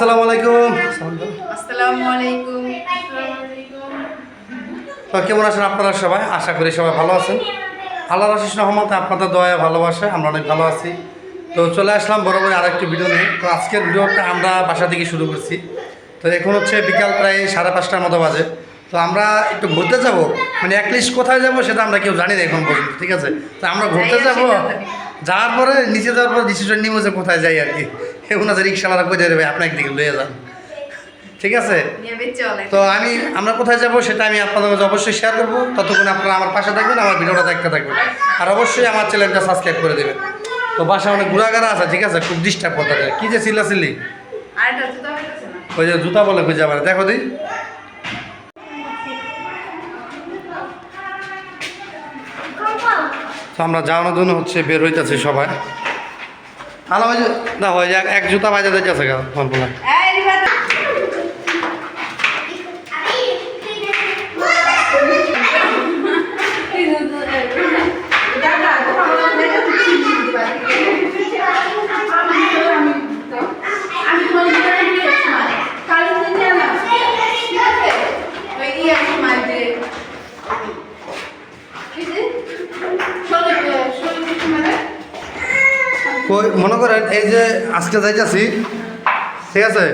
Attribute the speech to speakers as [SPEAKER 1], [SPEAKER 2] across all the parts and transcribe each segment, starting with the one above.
[SPEAKER 1] আসসালামু আলাইকুম।
[SPEAKER 2] আসসালামু আলাইকুম।
[SPEAKER 1] তো কেমন আছেন আপনারা সবাই? আশা করি সবাই ভালো আছেন। আল্লাহর অশেষ রহমতে আপনাদের দয়া ভালোবাসে আমরা অনেক ভালো আছি। তো চলে আসলাম বরাবর আরেকটি ভিডিও নিয়ে। তো আজকের ভিডিওটা আমরা বাসা থেকে শুরু করছি। তো এখন হচ্ছে বিকাল প্রায় 5:30টার মতো বাজে। তো আমরা একটু ঘুরতে যাব, মানে অ্যাটলিস্ট কোথায় যাব সেটা আমরা কেউ জানি না এখন পর্যন্ত, ঠিক আছে? তো আমরা ঘুরতে যাব, যাওয়ার পরে নিচে যাওয়ার পর ডিসিশন নিব যে কোথায় যাই আর কি। এখন আছে রিক্সাওয়ালা কোথায় দেবে আপনার একদিকে লয়ে যান, ঠিক আছে? তো আমরা কোথায় যাব সেটা আমি আপনাদের কাছে অবশ্যই শেয়ার করবো। ততক্ষণ আপনারা আমার পাশে থাকবেন, আমার ভিডিওটা দেখতে থাকবেন, আর অবশ্যই আমার চ্যানেলটা সাবস্ক্রাইব করে দেবেন। তো বাসা অনেক ঘোরাঘাড়া আছে, ঠিক আছে? খুব ডিস্টার্ব করতে যায়। কী যে চিল্লি ওই যে জুতা বলে খুঁজে আবার দেখো দিই। তো আমরা যাওয়ানোর জন্য হচ্ছে বের হইতেছি সবাই। আলো ওই যে না হয় এক জুতা বাজে দিতেছে ফোন বলা। মনে করেন এই যে আজকে যাইতেছি, ঠিক আছে?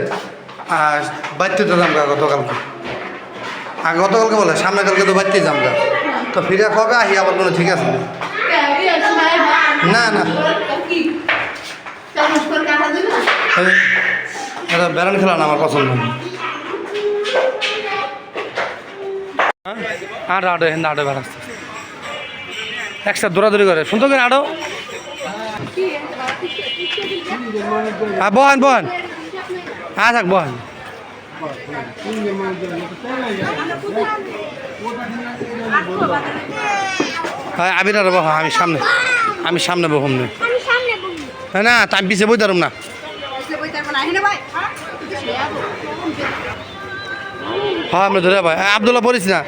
[SPEAKER 1] আর বাড়িতে যাম গা গতকালকে, আর গতকালকে বলে সামনে কালকে তো বাড়িতেই যাম গা। তো ফিরে কবে আহি আবার কোনো ঠিক আছে না? না এটা বেড়ান খেলা না আমার পছন্দ। আটো আটো হেন আটো বেড়াচ্ছে একসাথে দৌড়াদৌড়ি করে শুনতো কেন আটো। বহান বহান থাক বহান। হ্যাঁ আবির আর বহা, আমি সামনে বহম না। হ্যাঁ না আমি পিছিয়ে বই দারুম না। হ্যাঁ আমরা ধরে ভাই আবদুল্লাহ পড়িস না।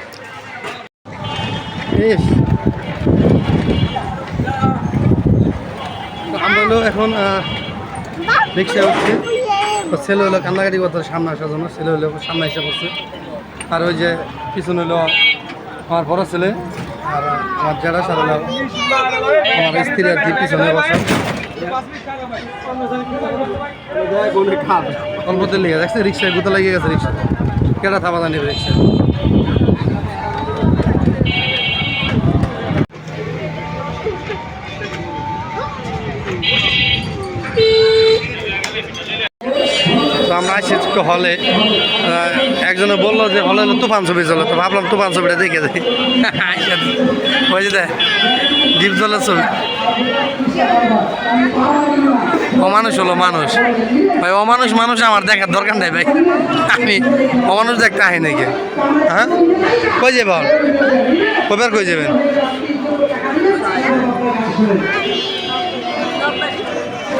[SPEAKER 1] আমরা হলো এখন রিক্সা উঠছি। ছেলে হলো কান্নাকাটি করতে সামনে আসার জন্য, ছেলে হলো সামনে এসে পড়ছে। আর ওই যে পিছনে হলো আমার বড় ছেলে, আর আমার জেঠা স্যার হলো আমার স্ত্রী আর কি পিছনে বসা। অল্পতে লেগে দেখছে রিক্সায় গুতা লেগে গেছে, রিক্সা কেটা থাবা জানি রিক্সা। তো আমরা আসছি হলে, একজনে বললো যে হলে তুফান ছবি চলে, তো ভাবলাম তুফান ছবিটা দেখে যাই। ওই যে দ্বীপ জলের ছবি। অমানুষ হলো মানুষ ভাই, মানুষ আমার দেখার দরকার নেই ভাই। আমি অমানুষ দেখতে আহি নাকি? হ্যাঁ কই যাবে কবার কই যাবেন?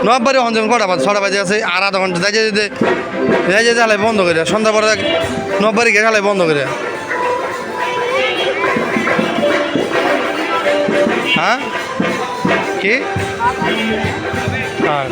[SPEAKER 1] নবাবারে হন যেমন কটা বাজে 6টা বাজে আছে, আর আধা ঘন্টা যাই যেতে হালাই বন্ধ করে সন্ধ্যা পরে নবাবারি গিয়ে হালাই বন্ধ করে। হ্যাঁ কি হ্যাঁ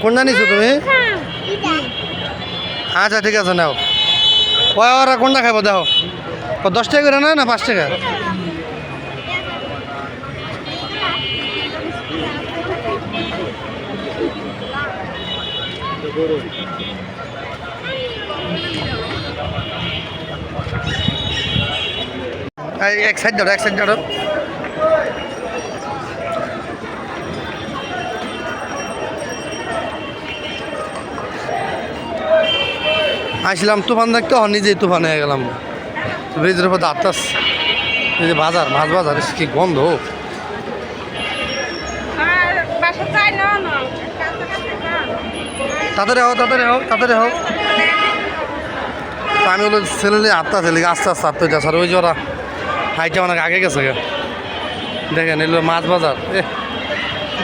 [SPEAKER 1] কোনটা নিছো তুমি? আচ্ছা ঠিক আছে নাও। ওরা কোনটা খাবো দেখো, 10 টাকা করে না 5 টাকা? এক সাইড দাও, এক সাইড দাও। আসলাম তুফান দেখতে, নিজেই তুফান হয়ে গেলাম। ব্রিজের উপর আত্মাস এই যে বাজার, মাছ বাজার, কি গন্ধ। তাড়াতাড়ি হোক তাড়াতাড়ি হোক তাড়াতাড়ি হোক। আমি হলো ছেলে আটটা ছেলে আস্তে আস্তে আটটা স্যার, ওই যে ওরা হাইটে অনেক আগে গেছে। দেখেন এগুলো মাছ বাজার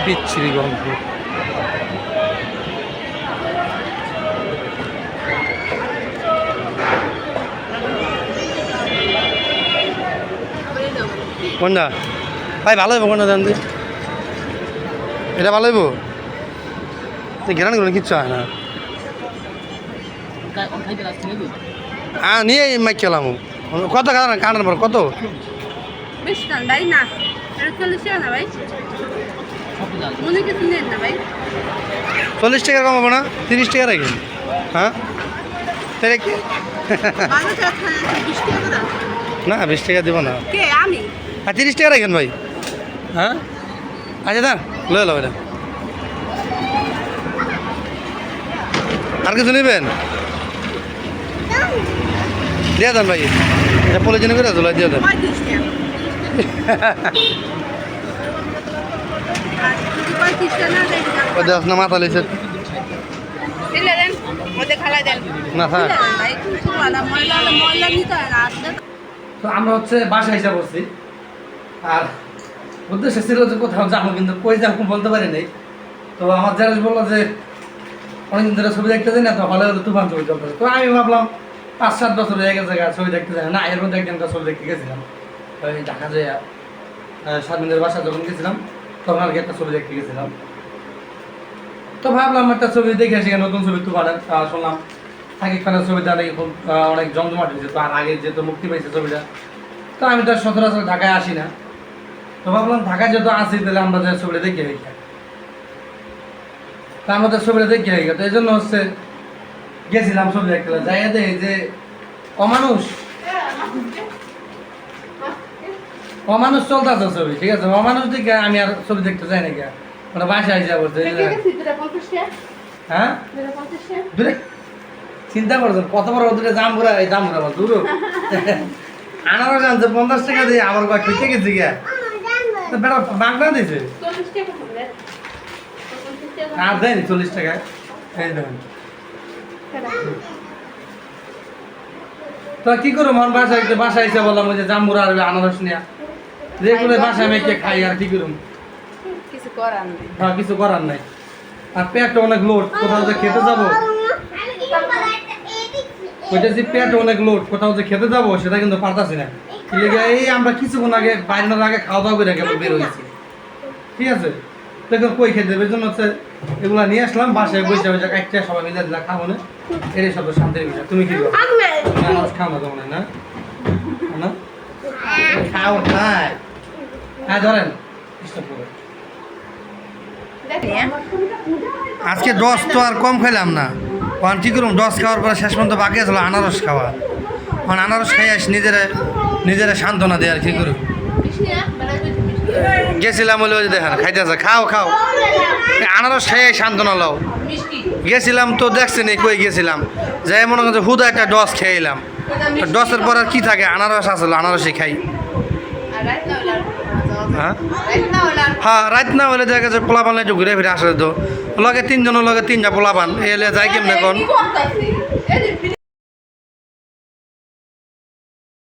[SPEAKER 1] বিচ্ছিরি গন্ধ। কোনটা ভাই ভালো হইব কোনটা জানতে এটা ভালো হইব ঘেরান করে কিচ্ছু হয় না নিয়ে মাইক খেলাম কত কাটার পর কত
[SPEAKER 2] বেশ ঠান্ডাই না এটা 40 টাকা না ভাই মনে কিছু নেন না ভাই
[SPEAKER 1] 40 টাকা কমাবো না 30 টাকা রাখেন হ্যাঁ তাহলে কি
[SPEAKER 2] বারো টাকা খান 20 টাকা দাও
[SPEAKER 1] না 20 টাকা দেবো না
[SPEAKER 2] কে আমি
[SPEAKER 1] আর 30 টাকা রাখেন ভাই হ্যাঁ আচ্ছা দাঁড় লয়ে লো এটা আর কিছু নেবেন দিয়ে দেন ভাই এটা পলিথিনে করে তোলা দিয়ে দেন
[SPEAKER 2] 35 টাকা আর যদি 35 টাকা না দেয়
[SPEAKER 1] ওই দেখ না মাথা লেছে
[SPEAKER 2] দিলে দেন ওতে খালাই দেন
[SPEAKER 1] না স্যার
[SPEAKER 2] দিলে দেন ভাই কিছু না ময়লা নিতে হয় না আসলে
[SPEAKER 1] তো আমরা হচ্ছে বাসা হিসাব করছি আর উদ্দেশ্য ছিল যে কোথাও যাবো কিন্তু কই যাবো বলতে পারি নাই তো আমার যারা বললো যে অনেকদিন ধরে ছবি দেখতে যাই না তো হলে তুফান ছবি চলতেছে তো আমি ভাবলাম 5-7 বছর হয়ে গেছে ছবি দেখতে যাই না এর মধ্যে একদিন ছবি দেখতে গেছিলাম ওই ঢাকা যে স্বাধীনের বাসা যখন গেছিলাম তখন আর কি একটা ছবি দেখতে গেছিলাম তো ভাবলাম একটা ছবি দেখে আসি নতুন ছবি তুফানের শুনলাম সাকিব খানের ছবিটা নাকি খুব অনেক জমজমাট হয়েছে তো আর আগে যেহেতু মুক্তি পাইছে ছবিটা তো আমি তো সচরাচর ঢাকায় আসি না তো ভাবলাম ঢাকায় যেহেতু আসি তাহলে আমরা যে ছবিটা দেখে হই তা আমাদের ছবিটা দেখে হই তো এই জন্য হচ্ছে গেছিলাম ছবি দেখতে যাই দেখি যে অমানুষ চলতেছে ছবি ঠিক আছে অমানুষ দেখে আমি আর ছবি দেখতে যাই নাকি মানে বাসায় যাবো হ্যাঁ দূরে চিন্তা করছেন কত বড় দূরে জাম ঘুরা এই জাম ঘুরা দূর আনারস আনছে 50 টাকা দিয়ে আমার কয় ঠিক গেছি গিয়া তো বেটা বাংলা দিয়েছে আর দেয়নি 40 টাকা এই দেখেন তো কি করবো মন বাসায় এসে বললাম ওই যে জাম্বুরা আর আনারস নিয়ে রেগুলার বাসায় মেখে খাই আর কি করুম
[SPEAKER 2] কিছু করার নেই
[SPEAKER 1] হ্যাঁ কিছু করার নাই আর পেটটা অনেক লোড কোথাও যে খেতে যাবো ওইটা যে পেট অনেক লোড কোথাও যে খেতে যাবো সেটা কিন্তু পারতাছি না এই আমরা কিছুক্ষণ আগে বাইরের আগে খাওয়া দাওয়া করে কেবল বের হয়েছি ঠিক আছে দেখো কই খেতে দেবে জন্য হচ্ছে এগুলা নিয়ে আসলাম বাসায় বসে বসে একটা সবাই মিলে দিলা খাবো না এটাই সব শান্তির বিষয় তুমি কি করো খাও না তোমার না না খাও খাই হ্যাঁ ধরেন আজকে 10 তো আর কম খাইলাম না কারণ কী করুন 10 খাওয়ার পরে শেষ পর্যন্ত বাকি আসলো আনারস খাওয়া কারণ আনারস খাই আসি নিজেরা সান্ত্বনা দেয় আর কী করুন গেছিলাম বলে ওই যে দেখেন খাইতেছে খাও খাও আনারস খাই সান্ত্বনা লও গেছিলাম তো দেখছেন কই গেছিলাম যাই মনে করছে হুদা একটা ডস খেয়ে এলাম তো ডসের পর আর কী থাকে আনারস আসলো আনারসই খাই হ্যাঁ রাত না হলে দেখা যাচ্ছে পোলাপান একটু ঘুরে ফিরে আসলে তো লগে 3 জনের লগে 3টা পোলাপান এলে যাই কেমন এখন